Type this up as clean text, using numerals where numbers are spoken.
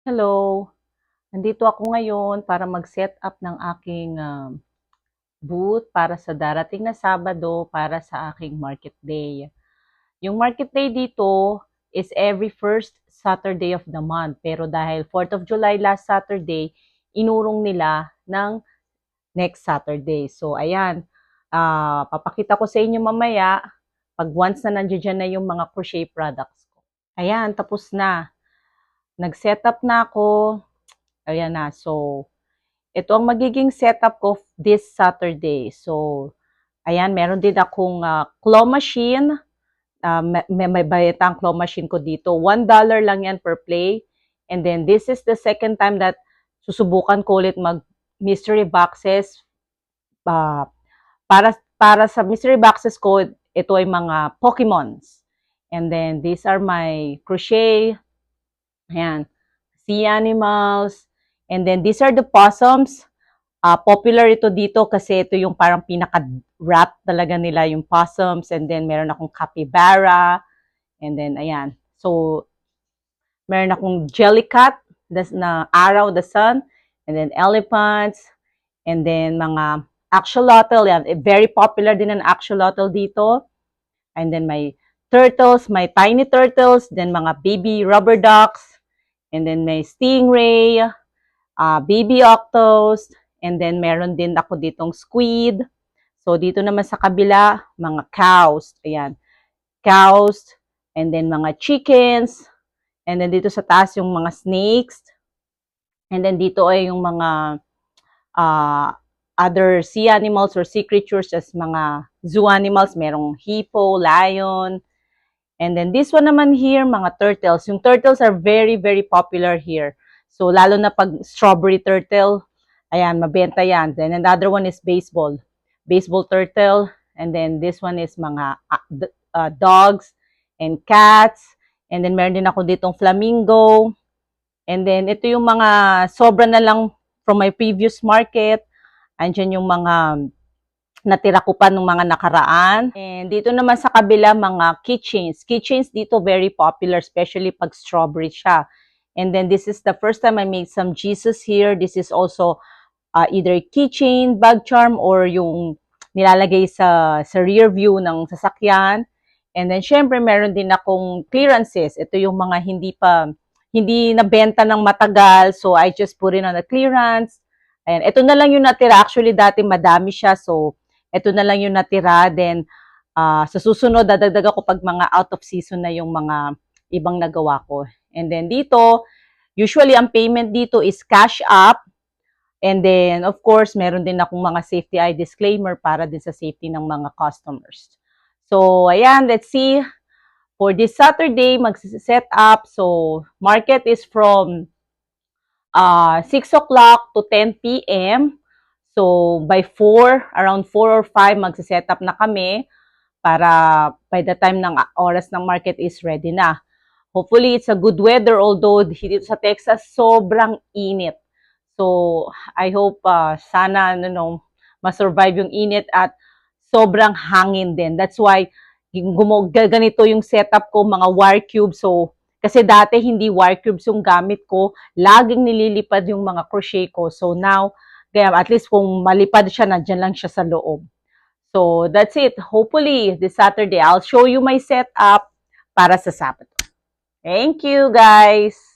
Hello, nandito ako ngayon para mag-set up ng aking booth para sa darating na Sabado para sa aking market day. Yung market day dito is every first Saturday of the month. Pero dahil 4th of July last Saturday, inurong nila ng next Saturday. So ayan, papakita ko sa inyo mamaya pag once na nandiyan na yung mga crochet products ko. Ayan, tapos na. Nag-set up na ako. Ayan na. So, ito ang magiging setup ko this Saturday. So, ayan, meron din akong claw machine. May bayad ang claw machine ko dito. $1 lang yan per play. And then, this is the second time that susubukan ko ulit mag mystery boxes. Para sa mystery boxes ko, ito ay mga Pokemons. And then, these are my crochet. Ayan. Sea animals. And then, these are the possums. Popular ito dito kasi ito yung parang pinaka-wrap talaga nila, yung possums. And then, meron akong capybara. And then, ayan. So, meron akong jellycat, na araw, the sun. And then, elephants. And then, mga axolotl. Yan. Very popular din ang axolotl dito. And then, may turtles, may tiny turtles. Then, mga baby rubber ducks. And then, may stingray, baby octos. And then, meron din ako ditong squid. So, dito naman sa kabila, mga cows. Ayan. Cows. And then, mga chickens. And then, dito sa taas, yung mga snakes. And then, dito ay yung mga other sea animals or sea creatures as mga zoo animals. Merong hippo, lion. And then, this one naman here, mga turtles. Yung turtles are very, very popular here. So, lalo na pag strawberry turtle, ayan, mabenta yan. Then, another one is baseball. Baseball turtle. And then, this one is mga dogs and cats. And then, meron din ako ditong flamingo. And then, ito yung mga sobra na lang from my previous market. Andyan yung mga natira ko pa nung mga nakaraan. And dito naman sa kabila, mga keychains. Keychains dito very popular, especially pag strawberry siya. And then this is the first time I made some Jesus here. This is also either keychain, bag charm, or yung nilalagay sa rear view ng sasakyan. And then syempre meron din akong clearances. Ito yung mga hindi nabenta ng matagal. So I just put it on the clearance. Ayan, ito na lang yung natira. Actually dati madami siya. So ito na lang yung natira. Then sa susunod, dadagdag ako pag mga out of season na yung mga ibang nagawa ko. And then dito, usually ang payment dito is cash up. And then, of course, meron din akong mga safety eye disclaimer para din sa safety ng mga customers. So, ayan, let's see. For this Saturday, mag-set up. So, market is from 6 o'clock to 10 p.m. So, by 4, around 4 or 5, mag-set up na kami para by the time ng oras ng market is ready na. Hopefully, it's a good weather, although dito sa Texas, sobrang init. So, I hope sana ma-survive yung init at sobrang hangin din. That's why ganito yung setup ko, mga wire cube. So, kasi dati hindi wire cubes yung gamit ko, laging nililipad yung mga crochet ko. So now, kaya at least kung malipad siya, nandyan lang siya sa loob. So that's it. Hopefully, this Saturday, I'll show you my setup para sa Sabado. Thank you, guys!